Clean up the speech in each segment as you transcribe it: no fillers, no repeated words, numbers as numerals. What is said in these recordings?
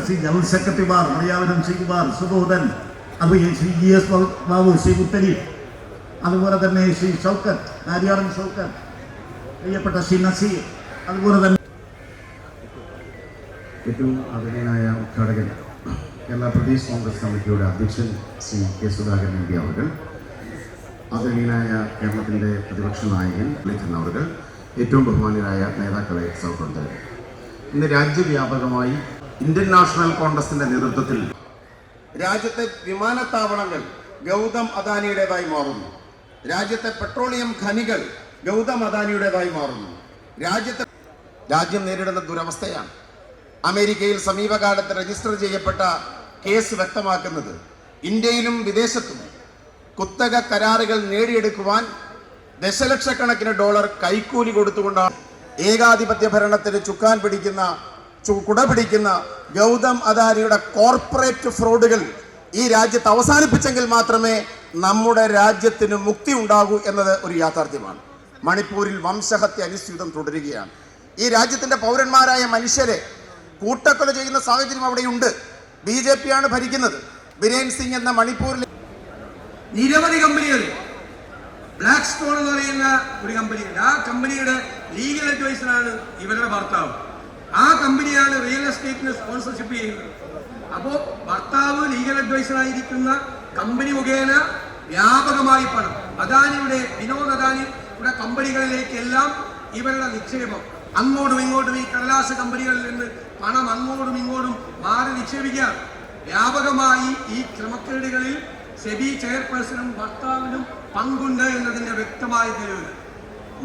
General സെക്രട്ടറിമാർ മറിയാവരം ശ്രീകുമാർ സുബോധൻ, അതുപോലെ Shri GS Babu, Shri Muthali, അതുപോലെ തന്നെ ശ്രീ ഷൗക്കത്ത്, ആര്യാടൻ ഷൗക്കത്ത്, പ്രിയപ്പെട്ട ശ്രീ നസീർ, അതുപോലെ തന്നെ ഏറ്റവും ആദരണീയനായ ഉദ്ഘാടകൻ കേരള പ്രദേശ് കോൺഗ്രസ് കമ്മിറ്റിയുടെ അധ്യക്ഷൻ ശ്രീ കെ സുധാകരൻ എം പി അവർ, ആദരണീയനായ കേരളത്തിൻ്റെ പ്രതിപക്ഷ നായകൻ ലിഖൻ അവർ, ഏറ്റവും ബഹുമാന്യരായ നേതാക്കളെ സഹപ്രവർത്തകർ, ഇന്ന് രാജ്യവ്യാപകമായി ഇന്ത്യൻ നാഷണൽ കോൺഗ്രസിന്റെ നേതൃത്വത്തിൽ രാജ്യത്തെ വിമാനത്താവളങ്ങൾ ഗൗതം അദാനിയുടേതായി മാറുന്നു. രാജ്യത്തെ പെട്രോളിയം ഖനികൾ ഗൗതം അദാനിയുടേതായി മാറുന്നു. രാജ്യം നേരിടുന്ന ദുരവസ്ഥയാണ്. അമേരിക്കയിൽ സമീപകാലത്ത് രജിസ്റ്റർ ചെയ്യപ്പെട്ട കേസ് വ്യക്തമാക്കുന്നത് ഇന്ത്യയിലും വിദേശത്തും കുത്തക കരാറുകൾ നേടിയെടുക്കുവാൻ ദശലക്ഷക്കണക്കിന് ഡോളർ കൈക്കൂലി കൊടുത്തുകൊണ്ടാണ് ഏകാധിപത്യ ഭരണത്തിന് ചുക്കാൻ പിടിക്കുന്ന കുടപിടിക്കുന്ന ഗൗതം അദാനിയുടെ കോർപ്പറേറ്റ് ഫ്രോഡുകൾ ഈ രാജ്യത്ത് അവസാനിപ്പിച്ചെങ്കിൽ മാത്രമേ നമ്മുടെ രാജ്യത്തിന് മുക്തി ഉണ്ടാകൂ എന്നത് ഒരു യാഥാർത്ഥ്യമാണ്. മണിപ്പൂരിൽ വംശഹത്യ അനുസ്യൂതം തുടരുകയാണ്. ഈ രാജ്യത്തിന്റെ പൗരന്മാരായ മനുഷ്യരെ കൂട്ടക്കൊല ചെയ്യുന്ന സാഹചര്യം അവിടെയുണ്ട്. BJP ആണ് ഭരിക്കുന്നത്. ബിരേൻ സിംഗ് എന്ന മണിപ്പൂരിലെ നിരവധി കമ്പനികൾ, ബ്ലാക്ക് സ്റ്റോൺ എന്ന് പറയുന്ന ഒരു കമ്പനിയുണ്ട്. ആ കമ്പനിയുടെ ലീഗൽ അഡ്വൈസറാണ് ഇവരുടെ ഭർത്താവ്. ആ കമ്പനിയാണ് റിയൽ എസ്റ്റേറ്റിന് സ്പോൺസർഷിപ്പ് ചെയ്യുന്നത്. അപ്പോൾ ഭർത്താവ് ലീഗൽ അഡ്വൈസറായിരിക്കുന്ന കമ്പനി മുഖേന വ്യാപകമായി പണം വിനോദ് അദാനിയുടെ കമ്പനികളിലേക്കെല്ലാം ഇവരുടെ നിക്ഷേപം അങ്ങോട്ടും ഇങ്ങോട്ടും ഈ കടലാസ കമ്പനികളിൽ നിന്ന് പണം അങ്ങോട്ടും ഇങ്ങോട്ടും മാറി നിക്ഷേപിക്കുക. വ്യാപകമായി ഈ ക്രമക്കേടുകളിൽ സെബി ചെയർപേഴ്സണും ഭർത്താവിനും പങ്കുണ്ട് എന്നതിന്റെ വ്യക്തമായ തെളിവ്.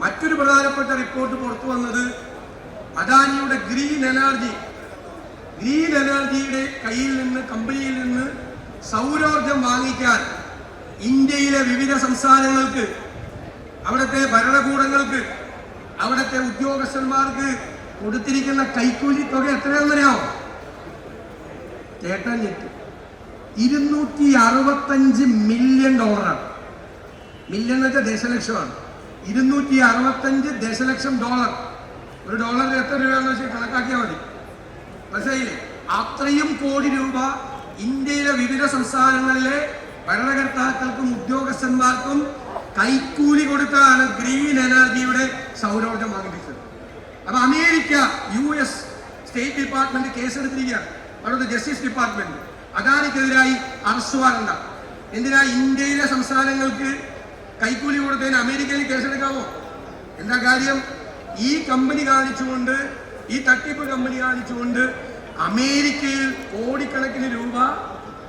മറ്റൊരു പ്രധാനപ്പെട്ട റിപ്പോർട്ട് പുറത്തു വന്നത് അദാനിയുടെ ഗ്രീൻ എനർജിയുടെ കയ്യിൽ നിന്ന്, കമ്പനിയിൽ നിന്ന് സൗരോർജം വാങ്ങിക്കാൻ ഇന്ത്യയിലെ വിവിധ സംസ്ഥാനങ്ങൾക്ക്, അവിടുത്തെ ഭരണകൂടങ്ങൾക്ക്, അവിടുത്തെ ഉദ്യോഗസ്ഥന്മാർക്ക് കൊടുത്തിരിക്കുന്ന കൈക്കൂലി തുക എത്രയാണെന്നറിയാമോ? കേട്ടാൻ ഞെട്ടും. $265 മില്യൺ. മില്യൺ എന്ന് വെച്ചാൽ ദശലക്ഷമാണ്. 265 ദശലക്ഷം ഡോളർ. ഒരു ഡോളറിന് എത്ര രൂപയാണെന്ന് വെച്ചാൽ കണക്കാക്കിയാൽ മതി. മനസ്സിലായില്ലേ? അത്രയും കോടി രൂപ ഇന്ത്യയിലെ വിവിധ സംസ്ഥാനങ്ങളിലെ ഭരണകർത്താക്കൾക്കും ഉദ്യോഗസ്ഥന്മാർക്കും കൈക്കൂലി കൊടുത്താണ് ഗ്രീൻ എനർജിയുടെ സൗരോർജം വാങ്ങിപ്പിച്ചത്. അപ്പൊ അമേരിക്ക US സ്റ്റേറ്റ് ഡിപ്പാർട്ട്മെന്റ് കേസെടുത്തിരിക്കുകയാണ്. അവിടുത്തെ ജസ്റ്റിസ് ഡിപ്പാർട്ട്മെന്റ് അദാനിക്കെതിരായി അറസ്റ്റ് വാറണ്ട. എന്തിനാ ഇന്ത്യയിലെ സംസ്ഥാനങ്ങൾക്ക് കൈക്കൂലി കൊടുത്തതിന് അമേരിക്കയിൽ കേസെടുക്കാമോ? എന്താ കാര്യം? ഈ കമ്പനി കാണിച്ചുകൊണ്ട്, ഈ തട്ടിപ്പ് കമ്പനി കാണിച്ചുകൊണ്ട് അമേരിക്കയിൽ കോടിക്കണക്കിന് രൂപ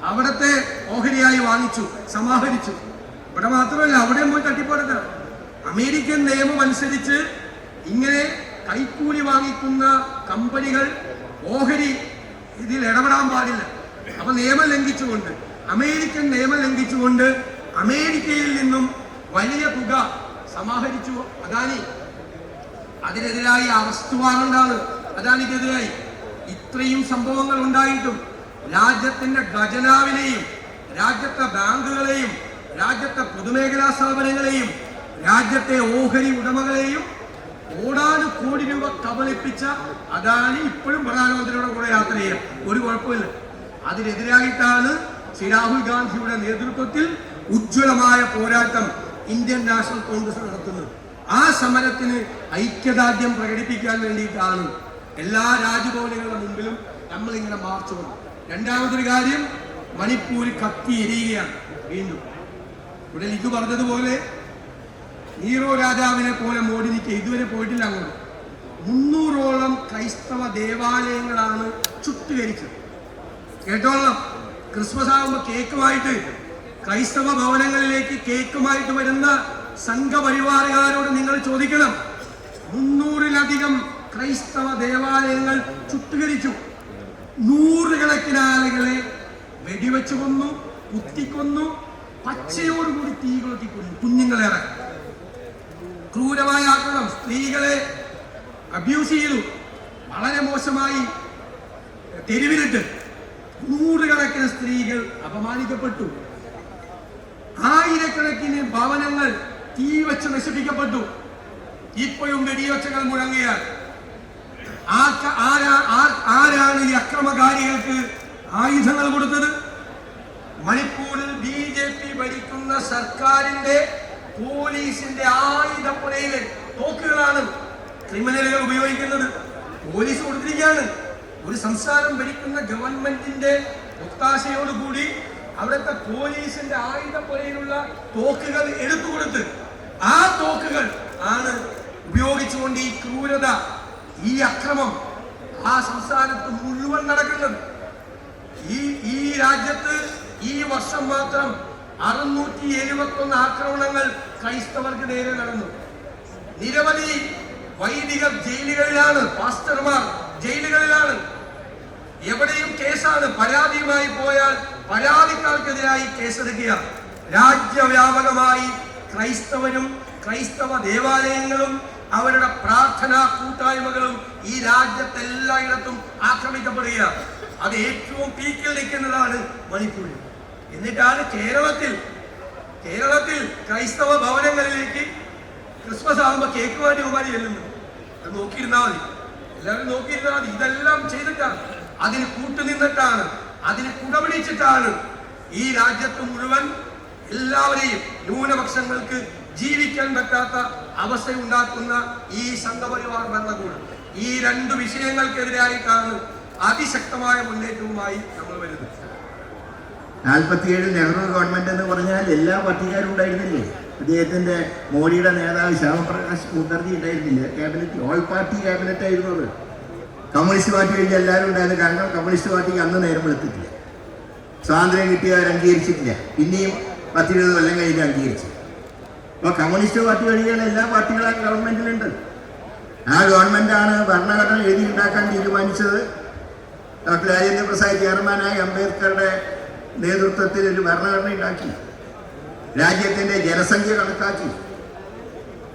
അവിടത്തെ ഓഹരിയായി വാങ്ങിച്ചു, സമാഹരിച്ചു. ഇവിടെ മാത്രമല്ല, അവിടെയും പോയി തട്ടിപ്പെടുത്തണം. അമേരിക്കൻ നിയമം അനുസരിച്ച് ഇങ്ങനെ കൈക്കൂലി വാങ്ങിക്കുന്ന കമ്പനികൾ ഓഹരി ഇതിൽ ഇടപെടാൻ പാടില്ല. അപ്പൊ നിയമം ലംഘിച്ചുകൊണ്ട്, അമേരിക്കൻ നിയമം ലംഘിച്ചുകൊണ്ട് അമേരിക്കയിൽ നിന്നും വലിയ തുക സമാഹരിച്ചു അദാനി. അതിനെതിരായി അറസ്റ്റ് വാറണ്ടാണ് അദാനിക്കെതിരായി. ഇത്രയും സംഭവങ്ങൾ ഉണ്ടായിട്ടും രാജ്യത്തിന്റെ ഖജനാവിനെയും രാജ്യത്തെ ബാങ്കുകളെയും രാജ്യത്തെ പൊതുമേഖലാ സ്ഥാപനങ്ങളെയും രാജ്യത്തെ ഓഹരി ഉടമകളെയും കോടാനുകോടി രൂപ കബളിപ്പിച്ച അദാനി ഇപ്പോഴും പ്രധാനമന്ത്രിയുടെ കൂടെ യാത്ര ചെയ്യാം, ഒരു കുഴപ്പമില്ല. അതിനെതിരായിട്ടാണ് ശ്രീ രാഹുൽ ഗാന്ധിയുടെ നേതൃത്വത്തിൽ ഉജ്ജ്വലമായ പോരാട്ടം ഇന്ത്യൻ നാഷണൽ കോൺഗ്രസ് നടത്തുന്നത്. ആ സമരത്തിന് ഐക്യദാർഢ്യം പ്രകടിപ്പിക്കാൻ വേണ്ടിയിട്ടാണ് എല്ലാ രാജ്ഭവനുകളുടെ മുമ്പിലും നമ്മളിങ്ങനെ മാർച്ച് വന്നു. രണ്ടാമതൊരു കാര്യം, മണിപ്പൂർ കത്തി എരിയുകയാണ് വീണ്ടും. ഇവിടെ ലിഖു പറഞ്ഞതുപോലെ നീറോ രാജാവിനെ പോലെ മോഡിനിക്ക് ഇതുവരെ പോയിട്ടില്ല അങ്ങോട്ട്. 300ഓളം ക്രൈസ്തവ ദേവാലയങ്ങളാണ് ചുട്ടുകരിച്ചത്. കേട്ടോളണം, ക്രിസ്മസ് ആകുമ്പോൾ കേക്കുമായിട്ട് ക്രൈസ്തവ ഭവനങ്ങളിലേക്ക് കേക്കുമായിട്ട് വരുന്ന സംഘപരിവാറുകാരോട് നിങ്ങൾ ചോദിക്കണം. 300-ലധികം ക്രൈസ്തവ ദേവാലയങ്ങൾ ചുട്ടുകരിച്ചു. 100 കണക്കിന് ആളുകളെ വെടിവെച്ചു കൊന്നു, കുത്തിക്കൊന്നു, പച്ചയോടുകൂടി തീ കൊളുത്തി കൊന്നു, കുഞ്ഞുങ്ങളേറെ. ക്രൂരമായ ആക്രമണം, സ്ത്രീകളെ അബ്യൂസ് ചെയ്തു, വളരെ മോശമായി തെരുവിലിട്ട് 100 കണക്കിന് സ്ത്രീകൾ അപമാനിക്കപ്പെട്ടു. 1000-കണക്കിന് ഭവനങ്ങൾ തീ വെച്ച് നശിപ്പിക്കപ്പെട്ടു. ഇപ്പോഴും വെടിയൊച്ചകൾ മുഴങ്ങിയാൽ ആരാണ് ഈ അക്രമകാരികൾക്ക് ആയുധങ്ങൾ കൊടുത്തത്? മണിപ്പൂരിൽ BJP ഭരിക്കുന്ന സർക്കാരിന്റെ പോലീസിന്റെ ആയുധപ്പുരയിലെ തോക്കുകളാണ് ക്രിമിനലുകൾ ഉപയോഗിക്കുന്നത്. പോലീസ് കൊടുത്തിരിക്കുകയാണ്. ഒരു സംസ്ഥാനം ഭരിക്കുന്ന ഗവൺമെന്റിന്റെ ഒത്താശയോടുകൂടി അവിടുത്തെ പോലീസിന്റെ ആയുധപ്പുരയിലുള്ള തോക്കുകൾ എടുത്തുകൊടുത്ത് ആ തോക്കുകൾ ആണ് ഉപയോഗിച്ചുകൊണ്ട് ഈ ക്രൂരത, ഈ അക്രമം ആ സംസ്ഥാനത്ത് മുഴുവൻ നടക്കുന്നത്. ഈ രാജ്യത്ത് ഈ വർഷം മാത്രം 671 ആക്രമണങ്ങൾ ക്രൈസ്തവർക്ക് നേരെ നടന്നു. നിരവധി വൈദികർ ജയിലുകളിലാണ്, പാസ്റ്റർമാർ ജയിലുകളിലാണ്. എവിടെയും കേസാണ്. പരാതിയുമായി പോയാൽ പരാതിക്കാർക്കെതിരായി കേസെടുക്കുക. രാജ്യവ്യാപകമായി ക്രൈസ്തവരും ക്രൈസ്തവ ദേവാലയങ്ങളും അവരുടെ പ്രാർത്ഥനാ കൂട്ടായ്മകളും ഈ രാജ്യത്തെല്ലായിടത്തും ആക്രമിക്കപ്പെടുക. അത് ഏറ്റവും പീക്കിൽ നിൽക്കുന്നതാണ് മണിപ്പൂരിൽ. എന്നിട്ടാണ് കേരളത്തിൽ ക്രൈസ്തവ ഭവനങ്ങളിലേക്ക് ക്രിസ്മസ് ആകുമ്പോൾ കേക്ക് വാടി ഉമാരി ചെല്ലുന്നത്. അത് നോക്കിയിരുന്നാൽ മതി, എല്ലാവരും നോക്കിയിരുന്നാൽ മതി. ഇതെല്ലാം ചെയ്തിട്ടാണ്, അതിന് കൂട്ടുനിന്നിട്ടാണ്, അതിന് കുടപിടിച്ചിട്ടാണ് ഈ രാജ്യത്ത് മുഴുവൻ എല്ലാവരെയും ന്യൂനപക്ഷങ്ങൾക്ക് ജീവിക്കാൻ പറ്റാത്ത അവസ്ഥ ഉണ്ടാക്കുന്ന ഈ സംഘപരിവാർ ഭരണകൂടം. ഈ രണ്ട് വിഷയങ്ങൾക്കെതിരായിട്ടാണ് അതിശക്തമായ മുന്നേറ്റവുമായി നമ്മൾ വരുന്നത്. 47 നെഹ്റു ഗവൺമെന്റ് എന്ന് പറഞ്ഞാൽ എല്ലാ പാർട്ടിക്കാരും ഉണ്ടായിരുന്നില്ലേ? അദ്ദേഹത്തിന്റെ മോഡിയുടെ നേതാവ് ശ്യാമപ്രകാശ് മുഖർജി ഉണ്ടായിരുന്നില്ല ക്യാബിനറ്റ്? ഓൾ പാർട്ടി ക്യാബിനറ്റ് ആയിരുന്നത്. കമ്മ്യൂണിസ്റ്റ് പാർട്ടി കഴിഞ്ഞ എല്ലാവരും ഉണ്ടായിരുന്നു. കാരണം കമ്മ്യൂണിസ്റ്റ് പാർട്ടിക്ക് അന്ന് നേരം വെളുത്തിട്ടില്ല, സ്വാതന്ത്ര്യം കിട്ടിയവർ അംഗീകരിച്ചിട്ടില്ല. പിന്നെയും 10-20 കൊല്ലം കഴിഞ്ഞ് അംഗീകരിച്ചു. അപ്പോൾ കമ്മ്യൂണിസ്റ്റ് പാർട്ടി വഴിയുള്ള എല്ലാ പാർട്ടികളും ഗവൺമെന്റിലുണ്ട്. ആ ഗവൺമെന്റാണ് ഭരണഘടന എഴുതി ഉണ്ടാക്കാൻ തീരുമാനിച്ചത്. ഡോക്ടർ രാജേന്ദ്ര പ്രസാദ് ചെയർമാനായി അംബേദ്കറുടെ നേതൃത്വത്തിൽ ഒരു ഭരണഘടന ഉണ്ടാക്കി. രാജ്യത്തിന്റെ ജനസംഖ്യ കണക്കാക്കി.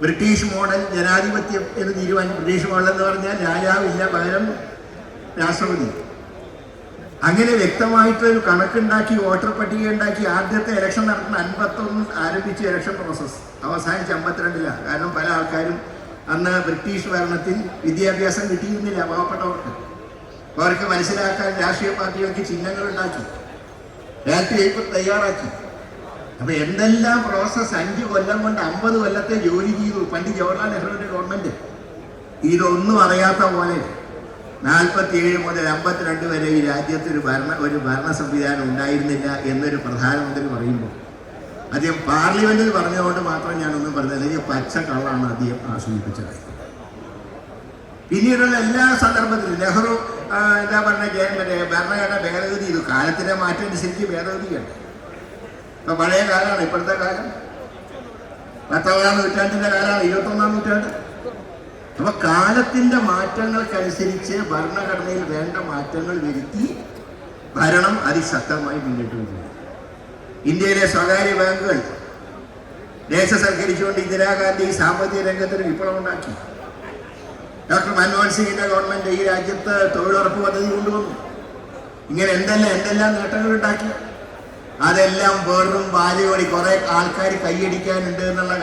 ബ്രിട്ടീഷ് മോഡൽ ജനാധിപത്യം എന്ന് തീരുമാനിച്ചു. ബ്രിട്ടീഷ് മോഡൽ എന്ന് പറഞ്ഞാൽ രാജാവില്ല, പകരം രാഷ്ട്രപതി. അങ്ങനെ വ്യക്തമായിട്ടൊരു കണക്കുണ്ടാക്കി, വോട്ടർ പട്ടിക ഉണ്ടാക്കി. ആദ്യത്തെ ഇലക്ഷൻ നടക്കുന്ന 51 ആരംഭിച്ച ഇലക്ഷൻ പ്രോസസ്സ് അവസാനിച്ച് 52-ലാണ്. കാരണം പല ആൾക്കാരും അന്ന് ബ്രിട്ടീഷ് ഭരണത്തിൽ വിദ്യാഭ്യാസം കിട്ടിയിരുന്നില്ല പാവപ്പെട്ടവർക്ക്. അവർക്ക് മനസ്സിലാക്കാൻ രാഷ്ട്രീയ പാർട്ടികൾക്ക് ചിഹ്നങ്ങൾ ഉണ്ടാക്കി, ബാലറ്റ് പേപ്പർ തയ്യാറാക്കി. അപ്പൊ എന്തെല്ലാം പ്രോസസ് 5 കൊല്ലം കൊണ്ട് 50 കൊല്ലത്തെ ജോലി ചെയ്തു പണ്ട് ജവഹർലാൽ നെഹ്റുവിന്റെ ഗവൺമെന്റ്. ഇതൊന്നും അറിയാത്ത പോലെ 47 മുതൽ 52 വരെ ഈ രാജ്യത്ത് ഒരു ഭരണ സംവിധാനം ഉണ്ടായിരുന്നില്ല എന്നൊരു പ്രധാനമന്ത്രി പറയുമ്പോൾ അദ്ദേഹം പാർലമെന്റിൽ പറഞ്ഞതുകൊണ്ട് മാത്രം ഞാനൊന്നും പറഞ്ഞത് പച്ച കള്ളാണ് അദ്ദേഹം ആസ്വദിപ്പിച്ചത്. പിന്നീടുള്ള എല്ലാ സന്ദർഭത്തിലും നെഹ്റു എന്താ പറഞ്ഞ ഭരണഘടന ഭേദഗതി ചെയ്തു. കാലത്തിന്റെ മാറ്റം അനുസരിച്ച് ഭേദഗതി ചെയ്യണം. ഇപ്പൊ പഴയ കാലമാണ്, ഇപ്പോഴത്തെ കാലം 19-ാം നൂറ്റാണ്ടിന്റെ കാലമാണ്, 21-ാം നൂറ്റാണ്ട്. അപ്പൊ കാലത്തിന്റെ മാറ്റങ്ങൾക്കനുസരിച്ച് ഭരണഘടനയിൽ വേണ്ട മാറ്റങ്ങൾ വരുത്തി ഭരണം അതിശക്തമായി മുന്നോട്ട് വരുന്നു. ഇന്ത്യയിലെ സ്വകാര്യ ബാങ്കുകൾ ദേശസൽക്കരിച്ചുകൊണ്ട് ഇന്ദിരാഗാന്ധി സാമ്പത്തിക രംഗത്തിന് വിപ്ലവം ഉണ്ടാക്കി. ഡോക്ടർ മൻമോഹൻ സിംഗിന്റെ ഗവൺമെന്റ് ഈ രാജ്യത്ത് തൊഴിലുറപ്പ് പദ്ധതി കൊണ്ടുവന്നു. ഇങ്ങനെ എന്തെല്ലാം നേട്ടങ്ങൾ ഉണ്ടാക്കി. അതെല്ലാം വെറും വാലുകൊടി. കുറെ ആൾക്കാർ കൈയടിക്കാനുണ്ട് എന്നുള്ള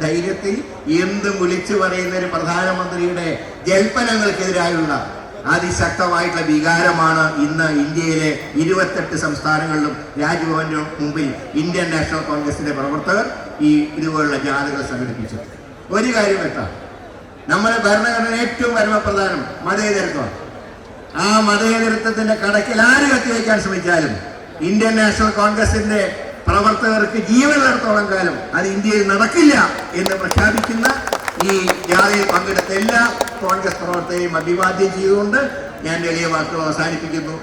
ധൈര്യത്തിൽ എന്തും വിളിച്ചു പറയുന്ന ഒരു പ്രധാനമന്ത്രിയുടെ ജൽപ്പനങ്ങൾക്കെതിരായുള്ള അതിശക്തമായിട്ടുള്ള വികാരമാണ് ഇന്ന് ഇന്ത്യയിലെ 28 സംസ്ഥാനങ്ങളിലും രാജ്ഭവന് മുമ്പിൽ ഇന്ത്യൻ നാഷണൽ കോൺഗ്രസിന്റെ പ്രവർത്തകർ ഇതുപോലുള്ള ജാഥകൾ സംഘടിപ്പിച്ചത്. ഒരു കാര്യം വ്യക്തമാണ്, നമ്മുടെ ഭരണഘടന ഏറ്റവും പരമപ്രധാനം മതേതരത്വമാണ്. ആ മതേതരത്വത്തിന്റെ കടക്കിൽ ആര് കത്തിവയ്ക്കാൻ ശ്രമിച്ചാലും ഇന്ത്യൻ നാഷണൽ കോൺഗ്രസിന്റെ പ്രവർത്തകർക്ക് ജീവനുള്ളിടത്തോളം കാലം അത് ഇന്ത്യയിൽ നടക്കില്ല എന്ന് പ്രഖ്യാപിക്കുന്ന ഈ ജാഥയിൽ പങ്കെടുത്ത എല്ലാ കോൺഗ്രസ് പ്രവർത്തകരെയും അഭിവാദ്യം ചെയ്തുകൊണ്ട് ഞാൻ എളിയ വാക്കുകൾ അവസാനിപ്പിക്കുന്നു.